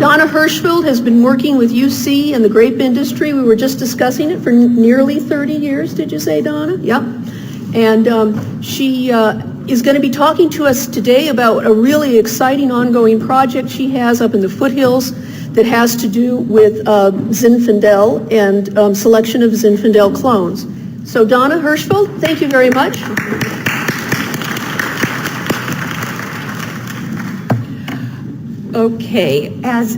Donna Hirschfelt has been working with UC and the grape industry. We were just discussing it for nearly 30 years, did you say, Donna? Yep. And she is going to be talking to us today about a really exciting ongoing project she has up in the Foothills that has to do with Zinfandel and selection of Zinfandel clones. So Donna Hirschfelt, thank you very much. Okay, as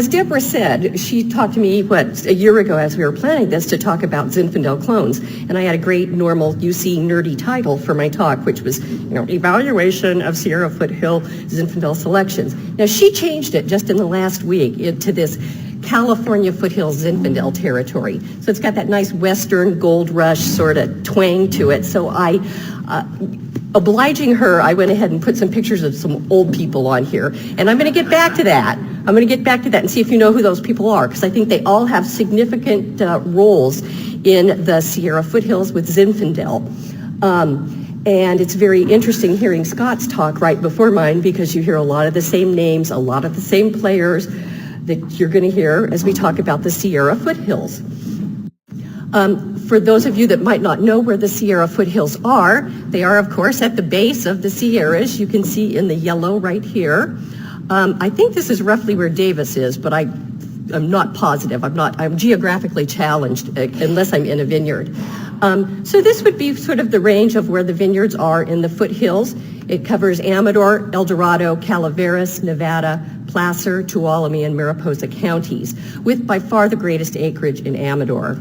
Deborah said, she talked to me, a year ago as we were planning this to talk about Zinfandel clones, and I had a great normal UC nerdy title for my talk, which was, Evaluation of Sierra Foothill Zinfandel Selections. Now, she changed it just in the last week into this California Foothills Zinfandel territory. So it's got that nice Western gold rush sort of twang to it. So obliging her, I went ahead and put some pictures of some old people on here. And I'm going to get back to that. And see if you know who those people are, because I think they all have significant roles in the Sierra Foothills with Zinfandel. And it's very interesting hearing Scott's talk right before mine, because you hear a lot of the same names, a lot of the same players that you're going to hear as we talk about the Sierra Foothills. For those of you that might not know where the Sierra Foothills are, they are, of course, at the base of the Sierras. You can see in the yellow right here. I think this is roughly where Davis is, but I'm not positive. I'm geographically challenged unless I'm in a vineyard. So this would be sort of the range of where the vineyards are in the foothills. It covers Amador, El Dorado, Calaveras, Nevada, Placer, Tuolumne, and Mariposa counties, with by far the greatest acreage in Amador.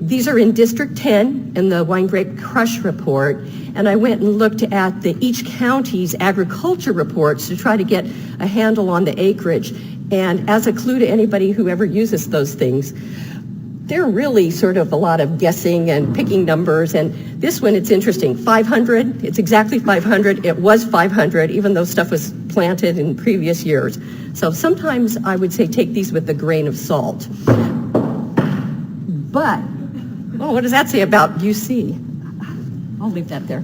These are in District 10 in the Wine Grape Crush report, and I went and looked at each county's agriculture reports to try to get a handle on the acreage. And as a clue to anybody who ever uses those things, they're really sort of a lot of guessing and picking numbers. And this one, it's interesting, 500, it's exactly 500. It was 500, even though stuff was planted in previous years. So sometimes I would say take these with a grain of salt. But, what does that say about UC? I'll leave that there.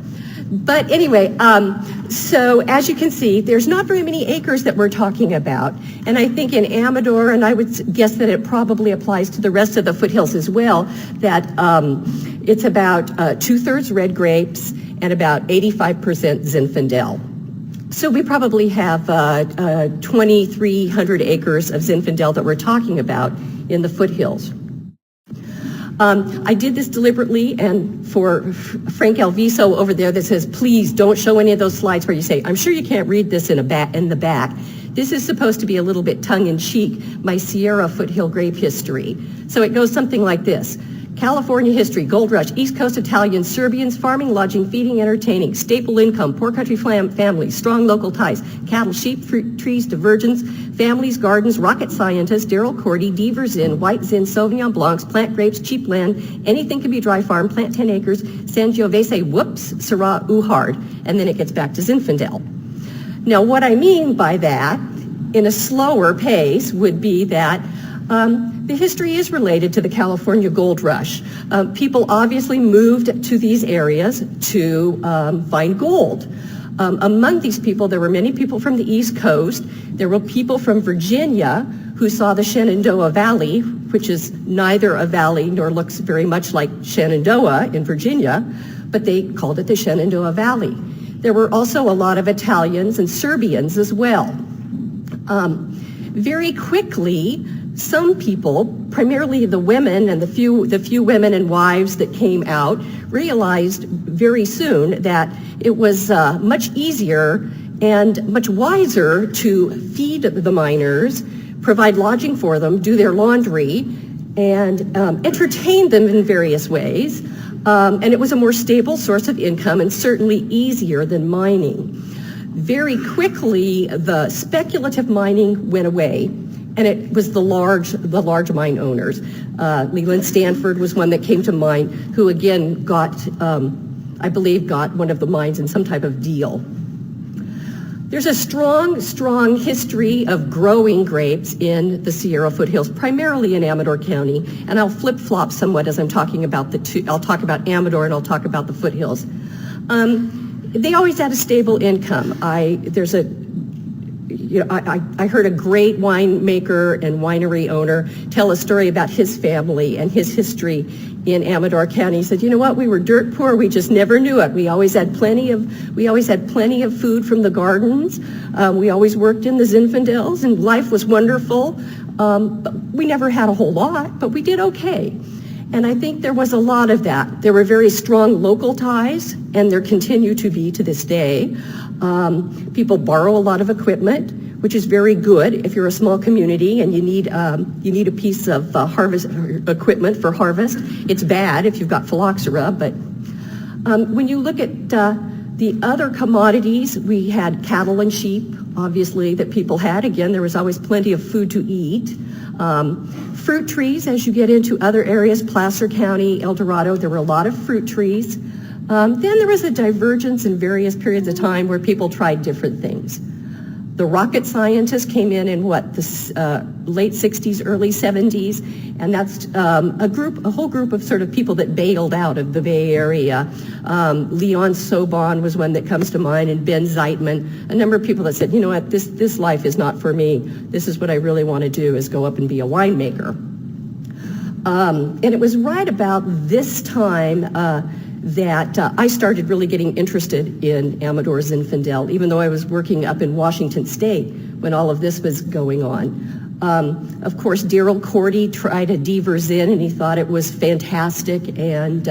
But anyway, so as you can see, there's not very many acres that we're talking about. And I think in Amador, and I would guess that it probably applies to the rest of the foothills as well, that it's about 2/3 red grapes and about 85% Zinfandel. So we probably have 2,300 acres of Zinfandel that we're talking about in the foothills. I did this deliberately, and for Frank Alviso over there that says, please don't show any of those slides where you say, I'm sure you can't read this in the back. This is supposed to be a little bit tongue-in-cheek, my Sierra Foothill grape history. So it goes something like this. California history, gold rush, East Coast Italians, Serbians, farming, lodging, feeding, entertaining, staple income, poor country families, strong local ties, cattle, sheep, fruit trees, divergence, families, gardens, rocket scientists, Daryl Cordy, Deaver Zin, White Zin, Sauvignon Blancs, plant grapes, cheap land, anything can be dry farm, plant 10 acres, Sangiovese, whoops, Syrah, Uhard, and then it gets back to Zinfandel. Now what I mean by that, in a slower pace, would be that the history is related to the California gold rush. People obviously moved to these areas to find gold. Among these people, there were many people from the East Coast. There were people from Virginia who saw the Shenandoah Valley, which is neither a valley nor looks very much like Shenandoah in Virginia, but they called it the Shenandoah Valley. There were also a lot of Italians and Serbians as well. Very quickly, some people, primarily the women and the few women and wives that came out, realized very soon that it was much easier and much wiser to feed the miners, provide lodging for them, do their laundry, and entertain them in various ways. And it was a more stable source of income and certainly easier than mining. Very quickly, the speculative mining went away, and it was the large mine owners. Leland Stanford was one that came to mind, who again got, I believe, got one of the mines in some type of deal. There's a strong history of growing grapes in the Sierra Foothills, primarily in Amador County, and I'll flip-flop somewhat as I'm talking about the two. I'll talk about Amador and I'll talk about the foothills. They always had a stable income. There's a I heard a great winemaker and winery owner tell a story about his family and his history in Amador County. He said, you know what, we were dirt poor, we just never knew it. We always had plenty of food from the gardens. We always worked in the Zinfandels, and life was wonderful. But we never had a whole lot, but we did okay. And I think there was a lot of that. There were very strong local ties, and there continue to be to this day. People borrow a lot of equipment, which is very good if you're a small community and you need a piece of harvest equipment for harvest. It's bad if you've got phylloxera, but when you look at the other commodities, we had cattle and sheep, obviously, that people had. Again, there was always plenty of food to eat. Fruit trees, as you get into other areas, Placer County, El Dorado, there were a lot of fruit trees. Then there was a divergence in various periods of time where people tried different things. The rocket scientists came in the late 60s, early 70s, and that's a whole group of sort of people that bailed out of the Bay Area. Leon Sobon was one that comes to mind, and Ben Zeitman, a number of people that said, you know what, this life is not for me. This is what I really want to do, is go up and be a winemaker. And it was right about this time that I started really getting interested in Amador Zinfandel, even though I was working up in Washington State when all of this was going on. Of course, Daryl Cordy tried a Zin, and he thought it was fantastic, and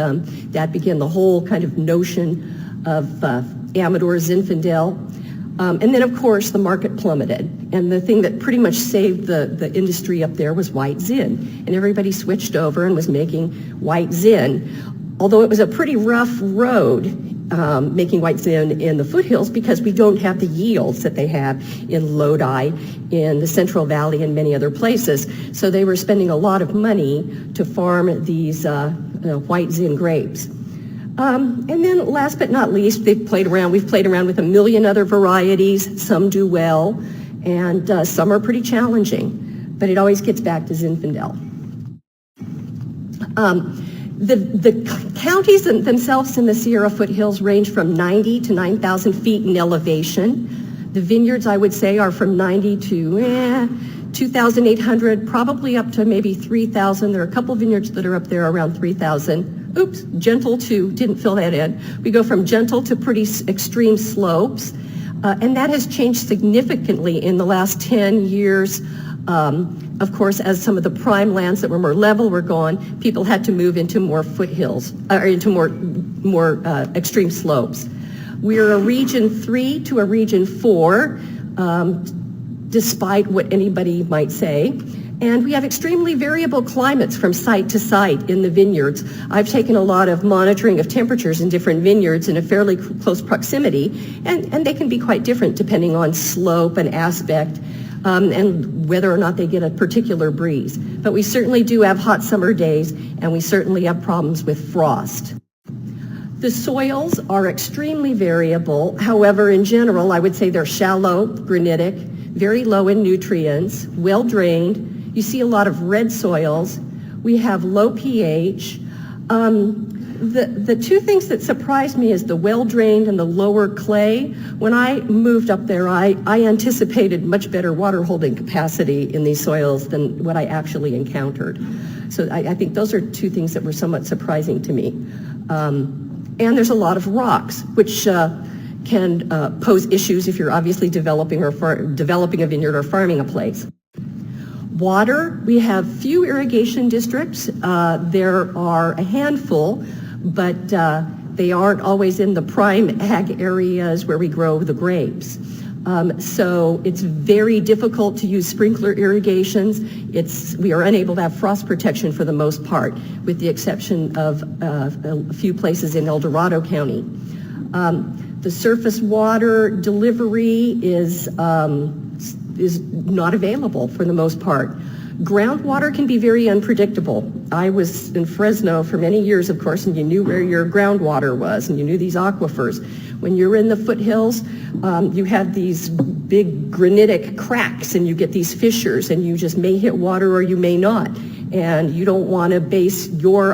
that began the whole kind of notion of Amador Zinfandel. And then, of course, the market plummeted, and the thing that pretty much saved the industry up there was white Zin, and everybody switched over and was making white Zin. Although it was a pretty rough road making white Zin in the foothills, because we don't have the yields that they have in Lodi, in the Central Valley, and many other places. So they were spending a lot of money to farm these white Zin grapes. And then last but not least, we've played around with a million other varieties. Some do well, and some are pretty challenging. But it always gets back to Zinfandel. The counties themselves in the Sierra foothills range from 90 to 9,000 feet in elevation. The vineyards, I would say, are from 90 to 2,800, probably up to maybe 3,000. There are a couple vineyards that are up there around 3,000. Oops, gentle to, didn't fill that in. We go from gentle to pretty extreme slopes. And that has changed significantly in the last 10 years. Of course, as some of the prime lands that were more level were gone, people had to move into more foothills, or into more extreme slopes. We're a region 3 to a region 4, despite what anybody might say. And we have extremely variable climates from site to site in the vineyards. I've taken a lot of monitoring of temperatures in different vineyards in a fairly close proximity, and they can be quite different depending on slope and aspect. And whether or not they get a particular breeze. But we certainly do have hot summer days, and we certainly have problems with frost. The soils are extremely variable. However, in general, I would say they're shallow, granitic, very low in nutrients, well drained. You see a lot of red soils. We have low pH. The two things that surprised me is the well-drained and the lower clay. When I moved up there, I anticipated much better water-holding capacity in these soils than what I actually encountered. So I think those are two things that were somewhat surprising to me. And there's a lot of rocks, which can pose issues if you're obviously developing a vineyard or farming a place. Water, we have few irrigation districts. There are a handful, but they aren't always in the prime ag areas where we grow the grapes. So it's very difficult to use sprinkler irrigations. We are unable to have frost protection for the most part, with the exception of a few places in El Dorado County. The surface water delivery is not available for the most part. Groundwater can be very unpredictable. I was in Fresno for many years, of course, and you knew where your groundwater was, and you knew these aquifers. When you're in the foothills, you have these big granitic cracks, and you get these fissures, and you just may hit water or you may not. And you don't want to base your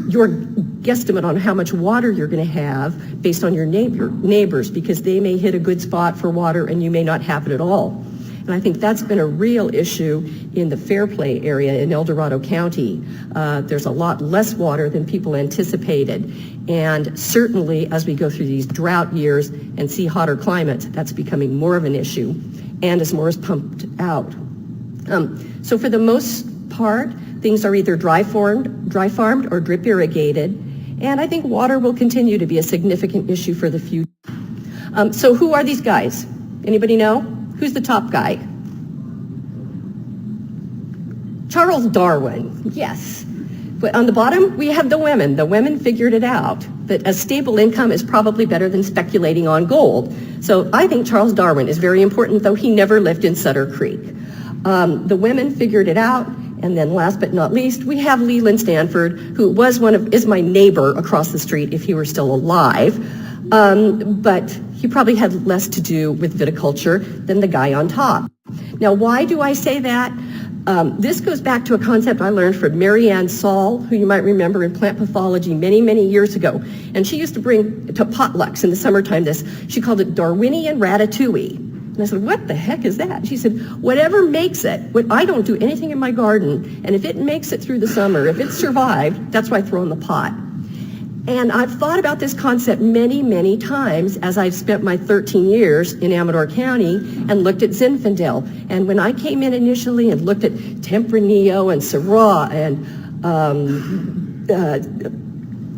your guesstimate on how much water you're going to have based on your neighbors, because they may hit a good spot for water and you may not have it at all. And I think that's been a real issue in the Fairplay area in El Dorado County. There's a lot less water than people anticipated. And certainly as we go through these drought years and see hotter climates, that's becoming more of an issue, and as more is pumped out. So for the most part, things are either dry farmed or drip irrigated. And I think water will continue to be a significant issue for the future. So who are these guys? Anybody know? Who's the top guy? Charles Darwin, yes. But on the bottom, we have the women. The women figured it out, that a stable income is probably better than speculating on gold. So I think Charles Darwin is very important, though he never lived in Sutter Creek. The women figured it out. And then last but not least, we have Leland Stanford, who is my neighbor across the street if he were still alive. But he probably had less to do with viticulture than the guy on top. Now, why do I say that? This goes back to a concept I learned from Mary Ann Saul, who you might remember in plant pathology many, many years ago. And she used to bring to potlucks in the summertime she called it Darwinian ratatouille. And I said, what the heck is that? She said, whatever makes it. I don't do anything in my garden, and if it makes it through the summer, if it's survived, that's what I throw in the pot. And I've thought about this concept many, many times as I've spent my 13 years in Amador County and looked at Zinfandel. And when I came in initially and looked at Tempranillo and Syrah and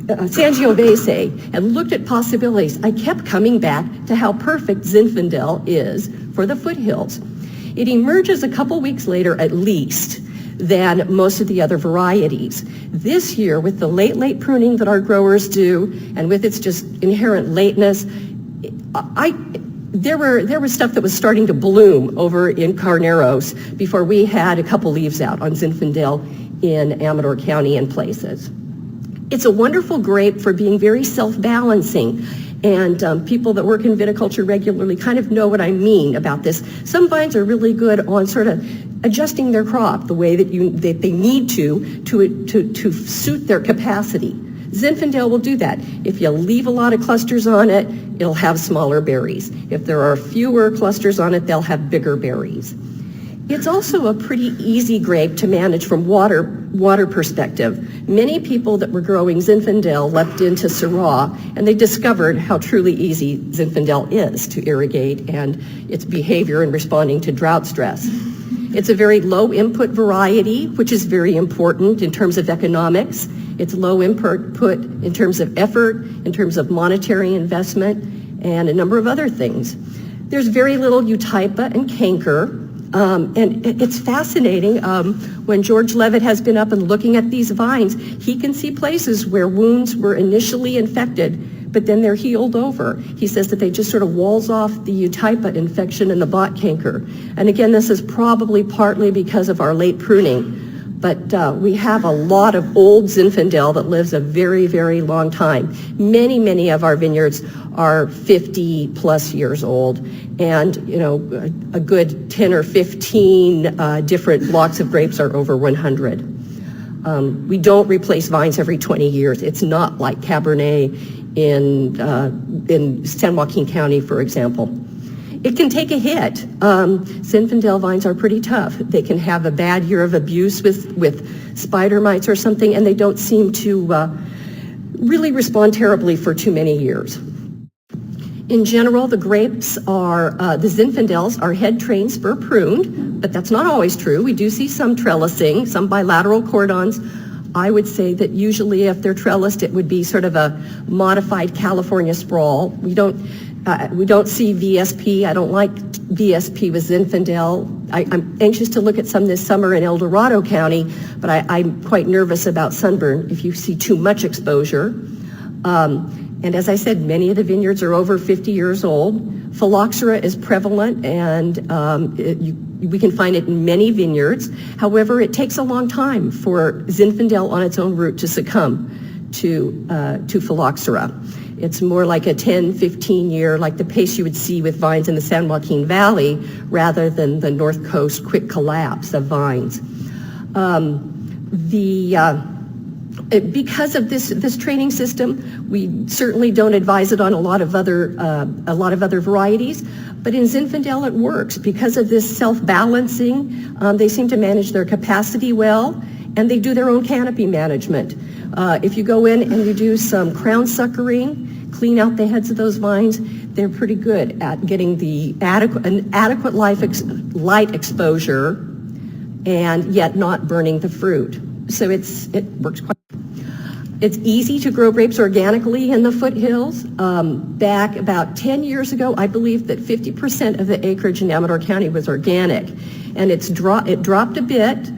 Sangiovese and looked at possibilities, I kept coming back to how perfect Zinfandel is for the foothills. It emerges a couple weeks later at least than most of the other varieties. This year, with the late pruning that our growers do, and with its just inherent lateness, there was stuff that was starting to bloom over in Carneros before we had a couple leaves out on Zinfandel in Amador County and places. It's a wonderful grape for being very self-balancing. And people that work in viticulture regularly kind of know what I mean about this. Some vines are really good on sort of adjusting their crop the way that they need to suit their capacity. Zinfandel will do that. If you leave a lot of clusters on it, it'll have smaller berries. If there are fewer clusters on it, they'll have bigger berries. It's also a pretty easy grape to manage from water perspective. Many people that were growing Zinfandel leapt into Syrah, and they discovered how truly easy Zinfandel is to irrigate and its behavior in responding to drought stress. It's a very low input variety, which is very important in terms of economics. It's low input in terms of effort, in terms of monetary investment, and a number of other things. There's very little eutypa and canker. And it's fascinating when George Levitt has been up and looking at these vines, he can see places where wounds were initially infected, but then they're healed over. He says that they just sort of walls off the eutypa infection and the bot canker. And again, this is probably partly because of our late pruning. But we have a lot of old Zinfandel that lives a very, very long time. Many, many of our vineyards are 50 plus years old, and a good 10 or 15 different blocks of grapes are over 100. We don't replace vines every 20 years. It's not like Cabernet in San Joaquin County, for example. It can take a hit. Zinfandel vines are pretty tough. They can have a bad year of abuse with spider mites or something, and they don't seem to really respond terribly for too many years. In general, the grapes the Zinfandels are head trained, spur pruned, but that's not always true. We do see some trellising, some bilateral cordons. I would say that usually if they're trellised, it would be sort of a modified California sprawl. We don't see VSP. I don't like VSP with Zinfandel. I'm anxious to look at some this summer in El Dorado County, but I'm quite nervous about sunburn if you see too much exposure. And as I said, many of the vineyards are over 50 years old. Phylloxera is prevalent, and we can find it in many vineyards. However, it takes a long time for Zinfandel on its own root to succumb to phylloxera. It's more like a 10, 15 year, like the pace you would see with vines in the San Joaquin Valley, rather than the North Coast quick collapse of vines. Because of this training system, we certainly don't advise it on a lot of other varieties. But in Zinfandel, it works because of this self-balancing. They seem to manage their capacity well, and they do their own canopy management. If you go in and you do some crown suckering, clean out the heads of those vines, they're pretty good at getting the adequate light exposure, and yet not burning the fruit. So it works quite. It's easy to grow grapes organically in the foothills. Back about 10 years ago, I believe that 50% of the acreage in Amador County was organic, and it dropped a bit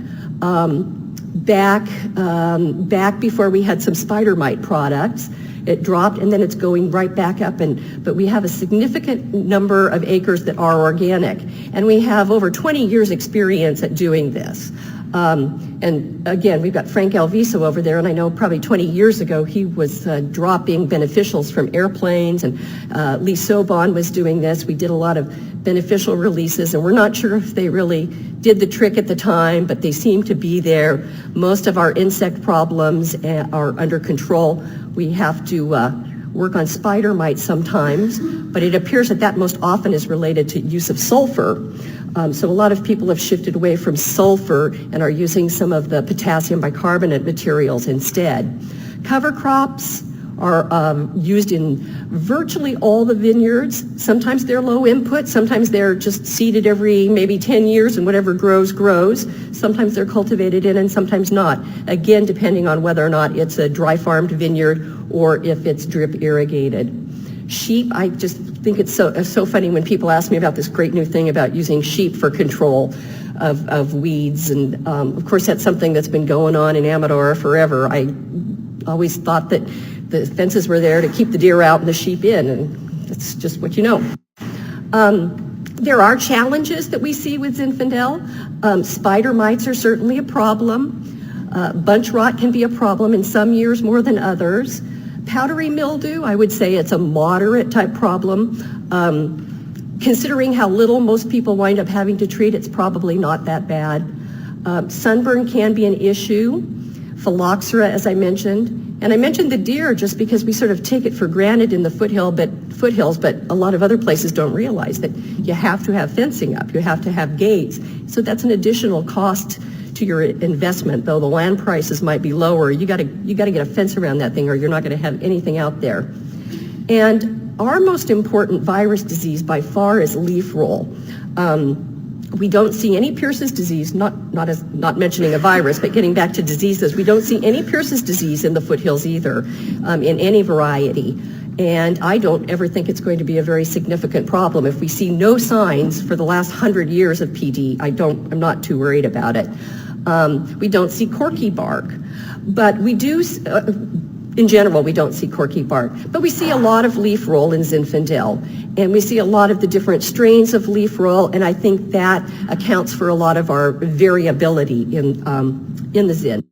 back before we had some spider mite products. It dropped, and then it's going right back up. But we have a significant number of acres that are organic, and we have over 20 years experience at doing this. And again, we've got Frank Alviso over there, and I know probably 20 years ago he was dropping beneficials from airplanes, and Lee Sobon was doing this. We did a lot of beneficial releases, and we're not sure if they really did the trick at the time, but they seem to be there. Most of our insect problems are under control. We have to work on spider mites sometimes, but it appears that most often is related to use of sulfur. So a lot of people have shifted away from sulfur and are using some of the potassium bicarbonate materials instead. Cover crops are used in virtually all the vineyards. Sometimes they're low input, sometimes they're just seeded every maybe 10 years and whatever grows, grows. Sometimes they're cultivated in and sometimes not. Again, depending on whether or not it's a dry farmed vineyard or if it's drip irrigated. Sheep, I just think it's so funny when people ask me about this great new thing about using sheep for control of weeds. And of course, that's something that's been going on in Amador forever. I always thought that the fences were there to keep the deer out and the sheep in, and that's just what you know. There are challenges that we see with Zinfandel. Spider mites are certainly a problem. Bunch rot can be a problem in some years more than others. Powdery mildew, I would say it's a moderate type problem. Considering how little most people wind up having to treat, it's probably not that bad. Sunburn can be an issue. Phylloxera, as I mentioned. And I mentioned the deer just because we sort of take it for granted in the foothills, but a lot of other places don't realize that you have to have fencing up, you have to have gates. So that's an additional cost to your investment, though the land prices might be lower. You got to get a fence around that thing, or you're not going to have anything out there. And our most important virus disease by far is leaf roll. We don't see any Pierce's disease, not mentioning a virus, but getting back to diseases, we don't see any Pierce's disease in the foothills either, in any variety. And I don't ever think it's going to be a very significant problem. If we see no signs for the last 100 years of PD, I'm not too worried about it. We don't see corky bark, but we do, in general, we don't see corky bark, but we see a lot of leaf roll in Zinfandel, and we see a lot of the different strains of leaf roll, and I think that accounts for a lot of our variability in the Zin.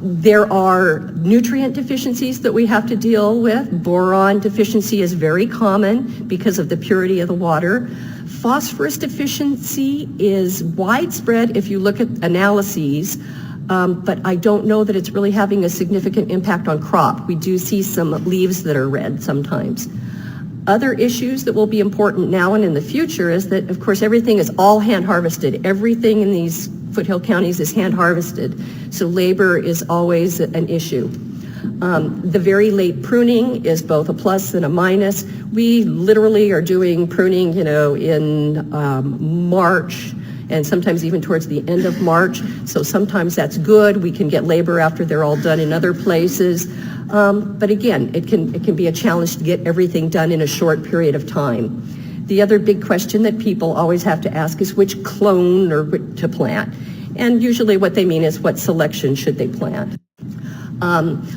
There are nutrient deficiencies that we have to deal with. Boron deficiency is very common because of the purity of the water. Phosphorus deficiency is widespread if you look at analyses, but I don't know that it's really having a significant impact on crop. We do see some leaves that are red sometimes. Other issues that will be important now and in the future is that, of course, everything is all hand harvested. Everything in these foothill counties is hand harvested, so labor is always an issue. The very late pruning is both a plus and a minus. We literally are doing pruning, in March, and sometimes even towards the end of March. So sometimes that's good. We can get labor after they're all done in other places. But again, it can be a challenge to get everything done in a short period of time. The other big question that people always have to ask is which clone or what to plant. And usually what they mean is what selection should they plant.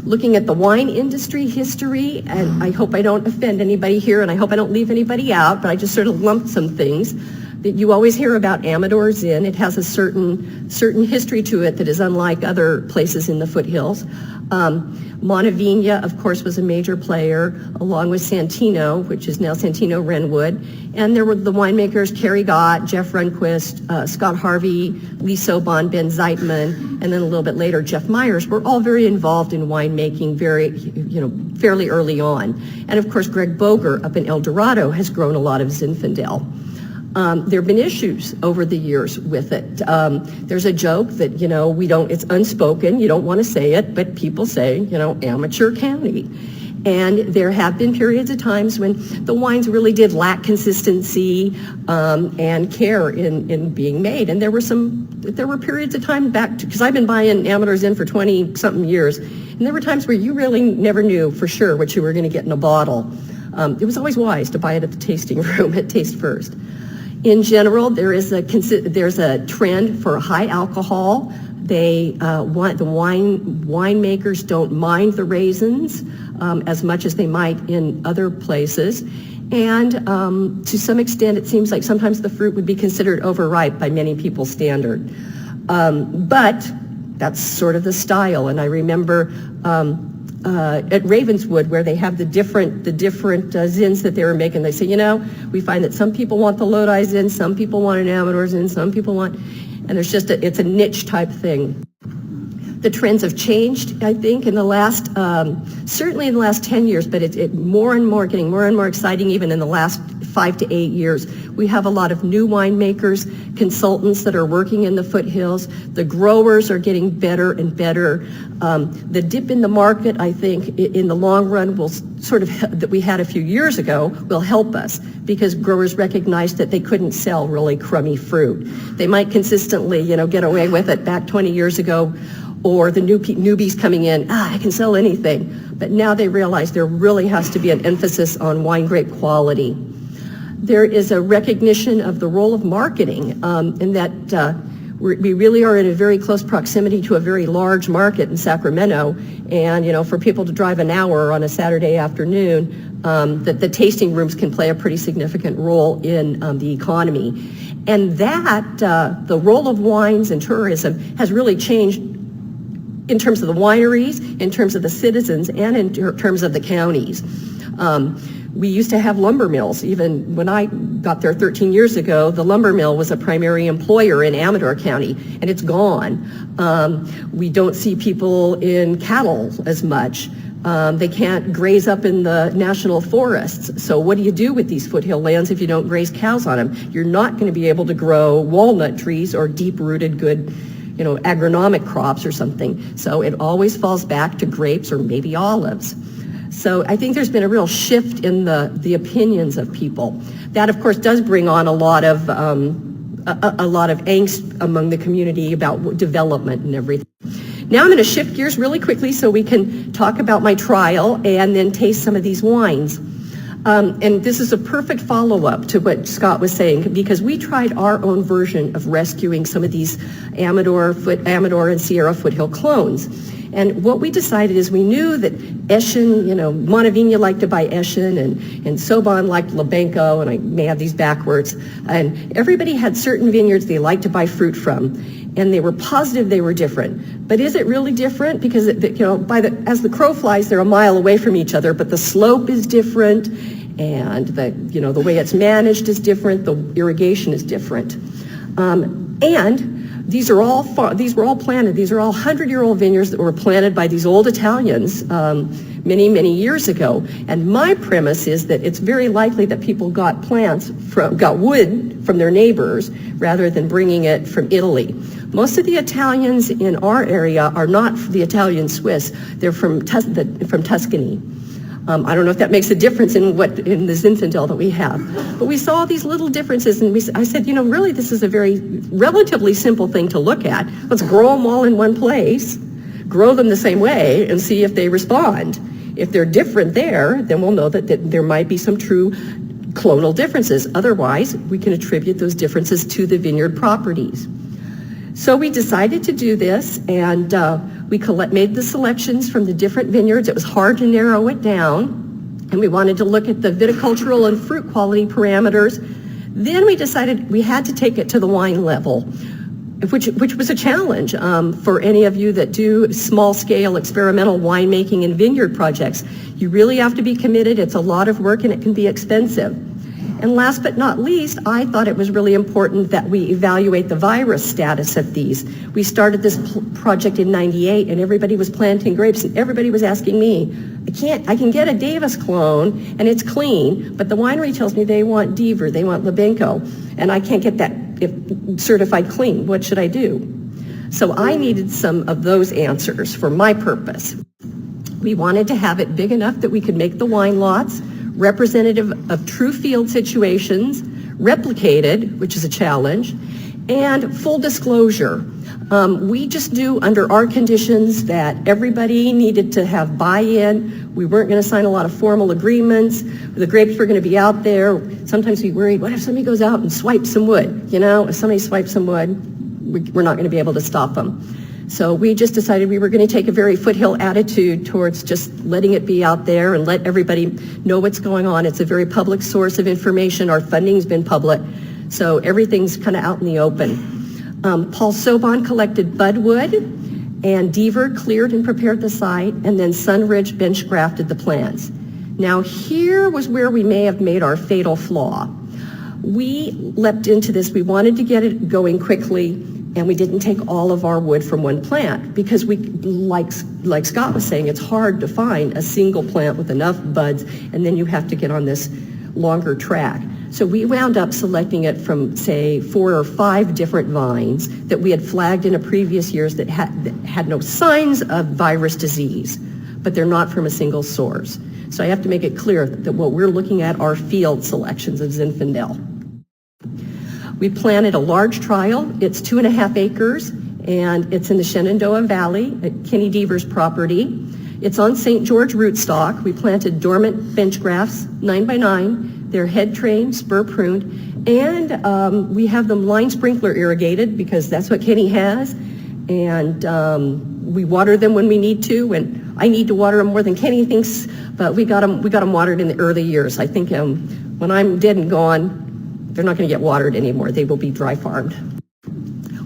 Looking at the wine industry history, and I hope I don't offend anybody here, and I hope I don't leave anybody out, but I just sort of lumped some things. That you always hear about Amador Zin. It has a certain history to it that is unlike other places in the foothills. Montevina, of course, was a major player, along with Santino, which is now Santino Renwood. And there were the winemakers, Kerry Gott, Jeff Runquist, Scott Harvey, Lee Sobon, Ben Zeitman, and then a little bit later, Jeff Myers, were all very involved in winemaking fairly early on. And of course, Greg Boger up in El Dorado has grown a lot of Zinfandel. There have been issues over the years with it. There's a joke that, it's unspoken, you don't want to say it, but people say, amateur county. And there have been periods of times when the wines really did lack consistency and care in being made. And there were periods of time back, because I've been buying Amador Zin for 20-something years, and there were times where you really never knew for sure what you were going to get in a bottle. It was always wise to buy it at the tasting room at Taste First. In general, there's a trend for high alcohol. The winemakers don't mind the raisins as much as they might in other places. And to some extent, it seems like sometimes the fruit would be considered overripe by many people's standard. But that's sort of the style. And I remember at Ravenswood, where they have the different Zins that they were making, they say, we find that some people want the Lodi Zin, some people want an Amador Zin, some people want, and there's it's a niche type thing. The trends have changed, I think, in the last, certainly in the last 10 years, but it's more and more, getting more and more exciting even in the last 5 to 8 years. We have a lot of new winemakers, consultants that are working in the foothills. The growers are getting better and better. The dip in the market, I think, in the long run will that we had a few years ago will help us, because growers recognized that they couldn't sell really crummy fruit. They might consistently, get away with it back 20 years ago, or the newbies coming in, I can sell anything. But now they realize there really has to be an emphasis on wine grape quality. There is a recognition of the role of marketing in that we really are in a very close proximity to a very large market in Sacramento. And, for people to drive an hour on a Saturday afternoon, that the tasting rooms can play a pretty significant role in the economy. And that, the role of wines and tourism has really changed in terms of the wineries, in terms of the citizens, and in terms of the counties. We used to have lumber mills. Even when I got there 13 years ago, the lumber mill was a primary employer in Amador County, and it's gone. We don't see people in cattle as much. They can't graze up in the national forests. So what do you do with these foothill lands if you don't graze cows on them? You're not going to be able to grow walnut trees or deep-rooted good agronomic crops or something. So it always falls back to grapes or maybe olives. So I think there's been a real shift in the opinions of people. That, of course, does bring on a lot of angst among the community about development and everything. Now I'm going to shift gears really quickly so we can talk about my trial and then taste some of these wines. And this is a perfect follow-up to what Scott was saying, because we tried our own version of rescuing some of these Amador and Sierra Foothill clones. And what we decided is we knew that Eschen, Montevina liked to buy Eschen, and Sobon liked Labenko, and I may have these backwards. And everybody had certain vineyards they liked to buy fruit from, and they were positive they were different. But is it really different? Because as the crow flies, they're a mile away from each other, but the slope is different, and the way it's managed is different. The irrigation is different, and these were all planted. These are all 100-year-old vineyards that were planted by these old Italians many, many years ago. And my premise is that it's very likely that people got wood from their neighbors rather than bringing it from Italy. Most of the Italians in our area are not the Italian Swiss. They're from Tuscany. I don't know if that makes a difference in the Zinfandel that we have. But we saw these little differences, and I said, really, this is a very relatively simple thing to look at. Let's grow them all in one place, grow them the same way, and see if they respond. If they're different there, then we'll know that there might be some true clonal differences. Otherwise, we can attribute those differences to the vineyard properties. So we decided to do this, and we made the selections from the different vineyards. It was hard to narrow it down, and we wanted to look at the viticultural and fruit quality parameters. Then we decided we had to take it to the wine level. which was a challenge for any of you that do small-scale experimental winemaking and vineyard projects. You really have to be committed. It's a lot of work and it can be expensive. And last but not least, I thought it was really important that we evaluate the virus status of these. We started this project in '98 and everybody was planting grapes and everybody was asking me, I can get a Davis clone and it's clean, but the winery tells me they want Deaver, they want Lebenko, and I can't get that certified clean. What should I do? So I needed some of those answers for my purpose. We wanted to have it big enough that we could make the wine lots representative of true field situations, replicated, which is a challenge, and full disclosure. We just knew under our conditions that everybody needed to have buy-in. We weren't going to sign a lot of formal agreements. The grapes were going to be out there. Sometimes we worried, what if somebody goes out and swipes some wood? You know, if somebody swipes some wood, we're not going to be able to stop them. So we just decided we were going to take a very foothill attitude towards just letting it be out there and let everybody know what's going on. It's a very public source of information. Our funding's been public, so everything's kind of out in the open. Paul Sobon collected budwood, and Deaver cleared and prepared the site, and then Sunridge bench grafted the plants. Now here was where we may have made our fatal flaw. We leapt into this. We wanted to get it going quickly, and we didn't take all of our wood from one plant because we, like Scott was saying, it's hard to find a single plant with enough buds, and then you have to get on this longer track. So we wound up selecting it from, say, 4 or 5 different vines that we had flagged in a previous years that had no signs of virus disease, but they're not from a single source. So I have to make it clear that what we're looking at are field selections of Zinfandel. We planted a large trial. It's 2.5 acres, and it's in the Shenandoah Valley at Kenny Deaver's property. It's on St. George rootstock. We planted dormant bench grafts, 9 by 9. They're head trained, spur pruned, and we have them line sprinkler irrigated because that's what Kenny has. And we water them when we need to, and I need to water them more than Kenny thinks, but we got them watered in the early years. I think when I'm dead and gone, they're not going to get watered anymore. They will be dry farmed.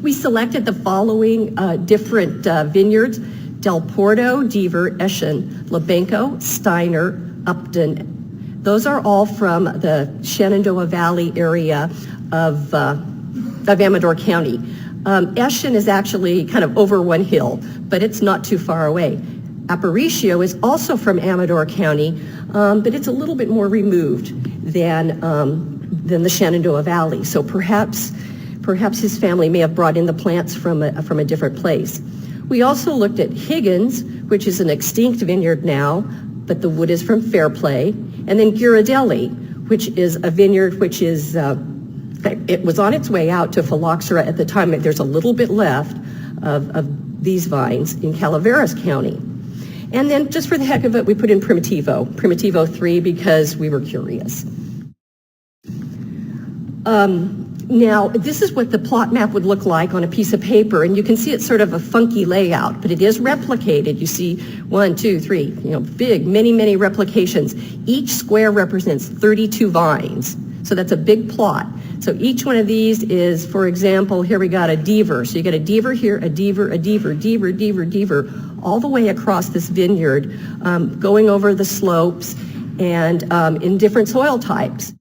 We selected the following different vineyards: Del Porto, Deaver, Eschen, Lebenko, Steiner, Upton. Those are all from the Shenandoah Valley area of Amador County. Eschen is actually kind of over one hill, but it's not too far away. Aparicio is also from Amador County, but it's a little bit more removed than the Shenandoah Valley. So perhaps his family may have brought in the plants from a different place. We also looked at Higgins, which is an extinct vineyard now, but the wood is from Fairplay. And then Ghirardelli, which is a vineyard which is, it was on its way out to phylloxera at the time. There's a little bit left of these vines in Calaveras County. And then just for the heck of it, we put in Primitivo 3 because we were curious. Now, this is what the plot map would look like on a piece of paper, and you can see it's sort of a funky layout, but it is replicated. You see 1, 2, 3, big, many replications. Each square represents 32 vines, so that's a big plot. So each one of these is, for example, here we got a Deaver. So you got a Deaver here, a Deaver, Deaver, all the way across this vineyard, going over the slopes and in different soil types.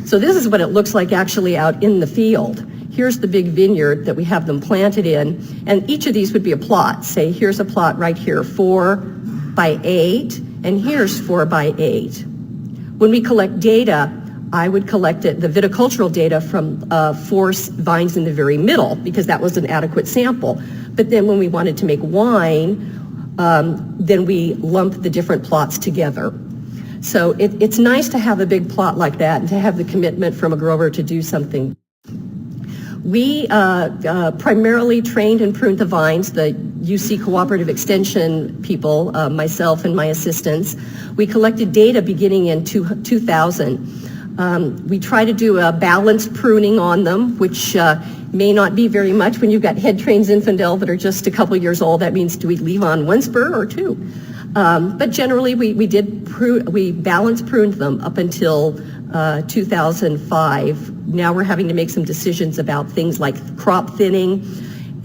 So this is what it looks like actually out in the field. Here's the big vineyard that we have them planted in, and each of these would be a plot. Say, here's a plot right here, 4 by 8, and here's 4 by 8. When we collect data, I would collect the viticultural data from 4 vines in the very middle, because that was an adequate sample. But then when we wanted to make wine, then we lump the different plots together. So it's nice to have a big plot like that and to have the commitment from a grower to do something. We primarily trained and pruned the vines, the UC Cooperative Extension people, myself and my assistants. We collected data beginning in 2000. We try to do a balanced pruning on them, which may not be very much when you've got head-trained Zinfandel that are just a couple years old. That means, do we leave on 1 spur or 2? But generally, we balance pruned them up until 2005 now we're having to make some decisions about things like crop thinning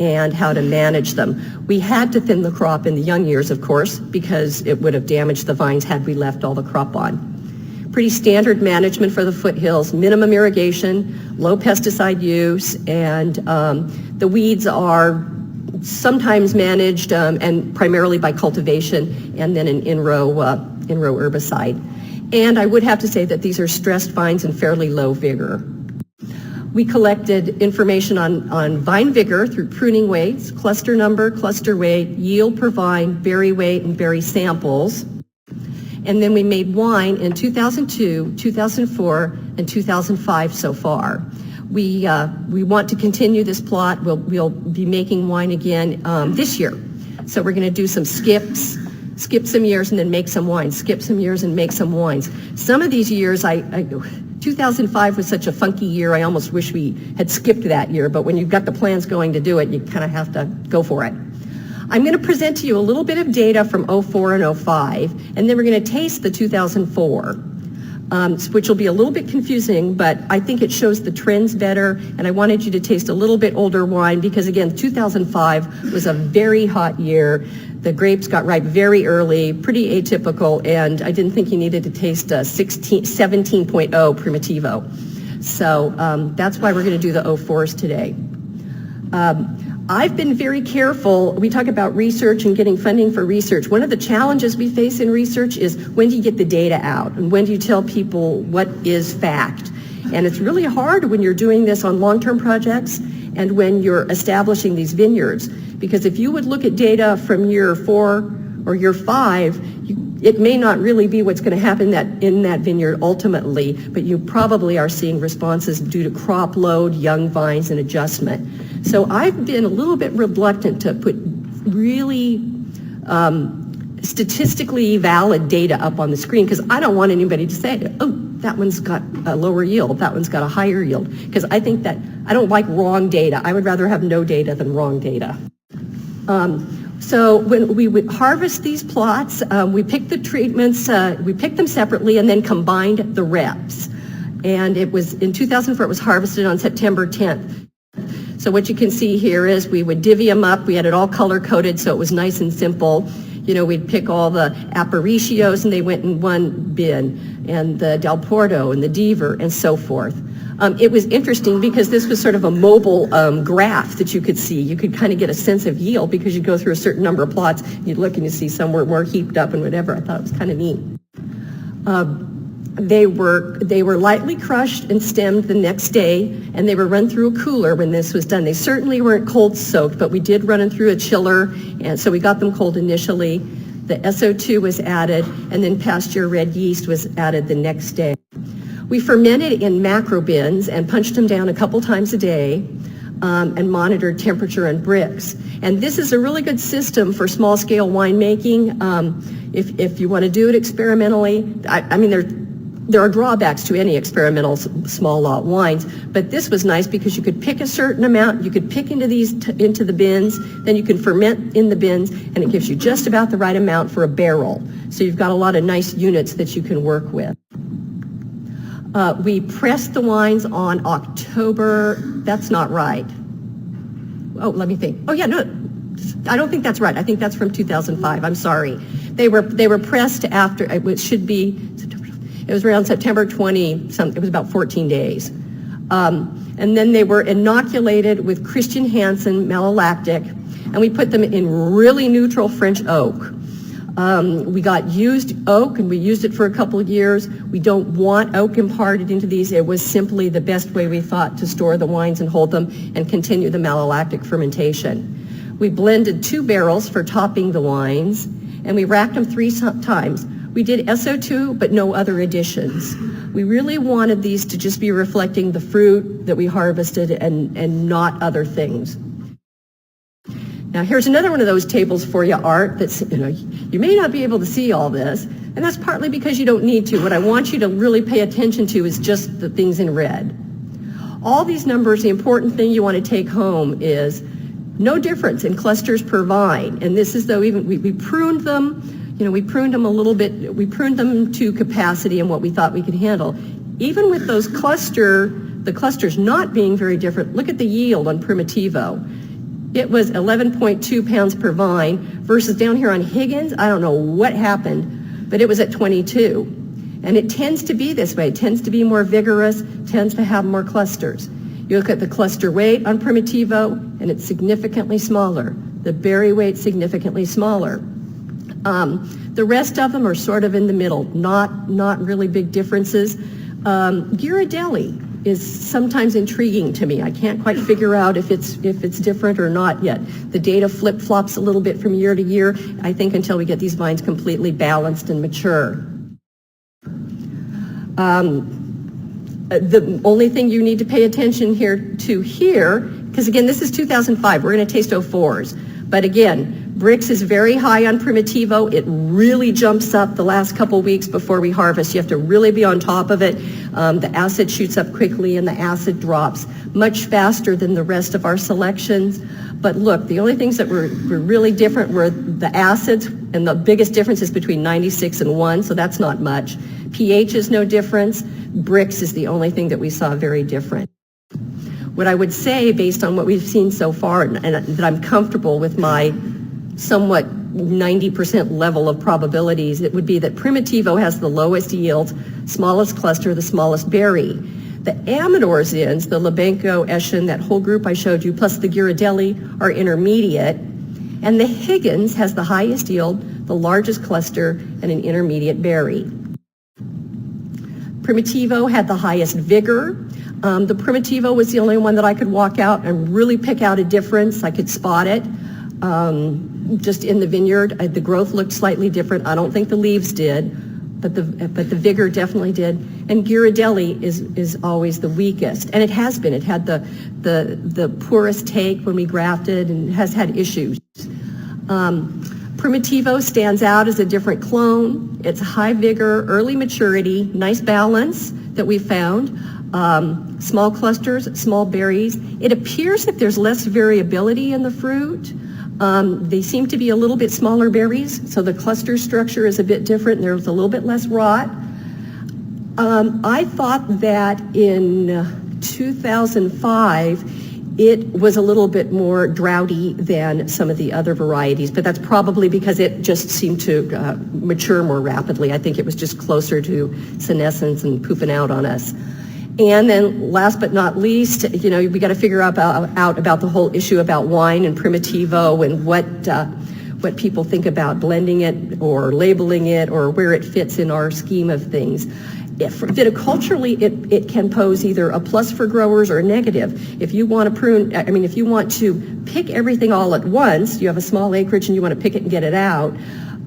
and how to manage them. We had to thin the crop in the young years, of course, because it would have damaged the vines had we left all the crop on. Pretty standard management for the foothills, minimum irrigation, low pesticide use, and the weeds are sometimes managed and primarily by cultivation and then an in-row herbicide. And I would have to say that these are stressed vines and fairly low vigor. We collected information on vine vigor through pruning weights, cluster number, cluster weight, yield per vine, berry weight, and berry samples. And then we made wine in 2002, 2004, and 2005 so far. We want to continue this plot. We'll be making wine again this year. So we're going to do some skips, skip some years and then make some wines, skip some years and make some wines. Some of these years, 2005 was such a funky year, I almost wish we had skipped that year, but when you've got the plans going to do it, you kind of have to go for it. I'm going to present to you a little bit of data from 04 and 05, and then we're going to taste the 2004, which will be a little bit confusing, but I think it shows the trends better, and I wanted you to taste a little bit older wine because, again, 2005 was a very hot year. The grapes got ripe very early, pretty atypical, and I didn't think you needed to taste a 17.0 Primitivo. So that's why we're going to do the 04s today. I've been very careful. We talk about research and getting funding for research. One of the challenges we face in research is when do you get the data out and when do you tell people what is fact? And it's really hard when you're doing this on long-term projects and when you're establishing these vineyards. Because if you would look at data from year 4 or year 5, it may not really be what's going to happen in that vineyard ultimately, but you probably are seeing responses due to crop load, young vines, and adjustment. So I've been a little bit reluctant to put really statistically valid data up on the screen because I don't want anybody to say, oh, that one's got a lower yield, that one's got a higher yield, because I think that I don't like wrong data. I would rather have no data than wrong data. So when we would harvest these plots, we picked the treatments, we picked them separately and then combined the reps. And it was, in 2004, it was harvested on September 10th. So what you can see here is we would divvy them up. We had it all color-coded so it was nice and simple. You know, we'd pick all the Aparicios and they went in one bin, and the Del Porto and the Deaver and so forth. It was interesting because this was sort of a mobile graph that you could see. You could kind of get a sense of yield because you go through a certain number of plots, you'd look and you see some were more heaped up and whatever. I thought it was kind of neat. They were lightly crushed and stemmed the next day, and they were run through a cooler when this was done. They certainly weren't cold soaked, but we did run them through a chiller, and so we got them cold initially. The SO2 was added, and then pasture red yeast was added the next day. We fermented in macro bins and punched them down a couple times a day and monitored temperature and bricks. And this is a really good system for small-scale winemaking. If you want to do it experimentally, I mean, there are drawbacks to any experimental small lot wines, but this was nice because you could pick a certain amount, you could pick into the bins, then you can ferment in the bins, and it gives you just about the right amount for a barrel. So you've got a lot of nice units that you can work with. We pressed the wines on October, that's not right. Oh, let me think. Oh yeah, no, I don't think that's right. I think that's from 2005, I'm sorry. They were pressed after, it should be, it was around September 20, it was about 14 days. And then they were inoculated with Christian Hansen malolactic, and we put them in really neutral French oak. We got used oak, and we used it for a couple of years. We don't want oak imparted into these. It was simply the best way we thought to store the wines and hold them and continue the malolactic fermentation. We blended 2 barrels for topping the wines, and we racked them 3 times. We did SO2, but no other additions. We really wanted these to just be reflecting the fruit that we harvested and not other things. Now here's another one of those tables for you, Art, that's, you may not be able to see all this, and that's partly because you don't need to. What I want you to really pay attention to is just the things in red. All these numbers, the important thing you want to take home is no difference in clusters per vine, and this is though even, we pruned them, we pruned them a little bit, we pruned them to capacity and what we thought we could handle. Even with those the clusters not being very different, look at the yield on Primitivo. It was 11.2 pounds per vine versus down here on Higgins, I don't know what happened, but it was at 22. And it tends to be this way. It tends to be more vigorous, tends to have more clusters. You look at the cluster weight on Primitivo, and it's significantly smaller. The berry weight significantly smaller. The rest of them are sort of in the middle, not really big differences. Ghirardelli is sometimes intriguing to me. I can't quite figure out if it's different or not yet. The data flip-flops a little bit from year to year, I think, until we get these vines completely balanced and mature. The only thing you need to pay attention here, because again, this is 2005, we're going to taste 04s. But again, Brix is very high on Primitivo. It really jumps up the last couple weeks before we harvest. You have to really be on top of it. The acid shoots up quickly and the acid drops much faster than the rest of our selections. But look, the only things that were really different were the acids, and the biggest difference is between 96 and 1, so that's not much. pH is no difference. Brix is the only thing that we saw very different. What I would say, based on what we've seen so far, and that I'm comfortable with my somewhat 90% level of probabilities, it would be that Primitivo has the lowest yield, smallest cluster, the smallest berry. The Amador Zins, the Lebenko, Eschen, that whole group I showed you, plus the Ghirardelli are intermediate, and the Higgins has the highest yield, the largest cluster, and an intermediate berry. Primitivo had the highest vigor. The Primitivo was the only one that I could walk out and really pick out a difference. I could spot it. Just in the vineyard, the growth looked slightly different. I don't think the leaves did, but the vigor definitely did. And Ghirardelli is always the weakest, and it has been. It had the poorest take when we grafted and has had issues. Primitivo stands out as a different clone. It's high vigor, early maturity, nice balance that we found. Small clusters, small berries. It appears that there's less variability in the fruit. They seem to be a little bit smaller berries, so the cluster structure is a bit different. There's a little bit less rot. I thought that in 2005, it was a little bit more droughty than some of the other varieties, but that's probably because it just seemed to mature more rapidly. I think it was just closer to senescence and pooping out on us. And then last but not least, you know, we got to figure out about the whole issue about wine and Primitivo and what people think about blending it or labeling it or where it fits in our scheme of things. If viticulturally, it can pose either a plus for growers or a negative. If you want to if you want to pick everything all at once, you have a small acreage and you want to pick it and get it out,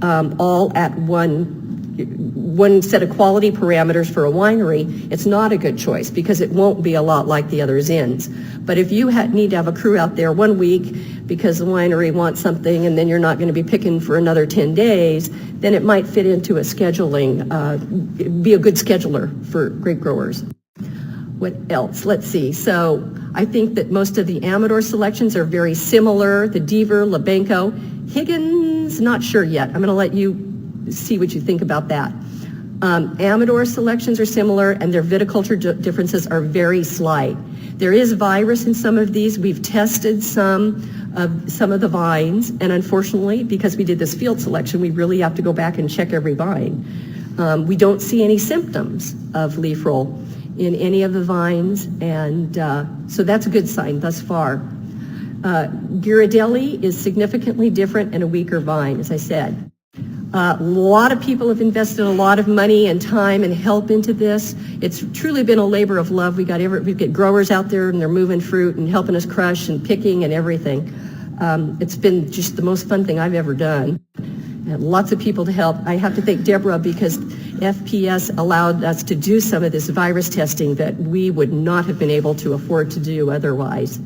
all at one set of quality parameters for a winery, it's not a good choice because it won't be a lot like the other Zins. But if you need to have a crew out there 1 week because the winery wants something and then you're not going to be picking for another 10 days, then it might fit into a scheduling, be a good scheduler for grape growers. What else? Let's see. So I think that most of the Amador selections are very similar. The Deaver, Lebenko, Higgins, not sure yet. I'm going to let you see what you think about that. Amador selections are similar and their viticulture differences are very slight. There is virus in some of these. We've tested some of the vines, and unfortunately, because we did this field selection, we really have to go back and check every vine. We don't see any symptoms of leaf roll in any of the vines, and so that's a good sign thus far. Ghirardelli is significantly different and a weaker vine, as I said. A lot of people have invested a lot of money and time and help into this. It's truly been a labor of love. We got growers out there and they're moving fruit and helping us crush and picking and everything. It's been just the most fun thing I've ever done. And lots of people to help. I have to thank Deborah because FPS allowed us to do some of this virus testing that we would not have been able to afford to do otherwise.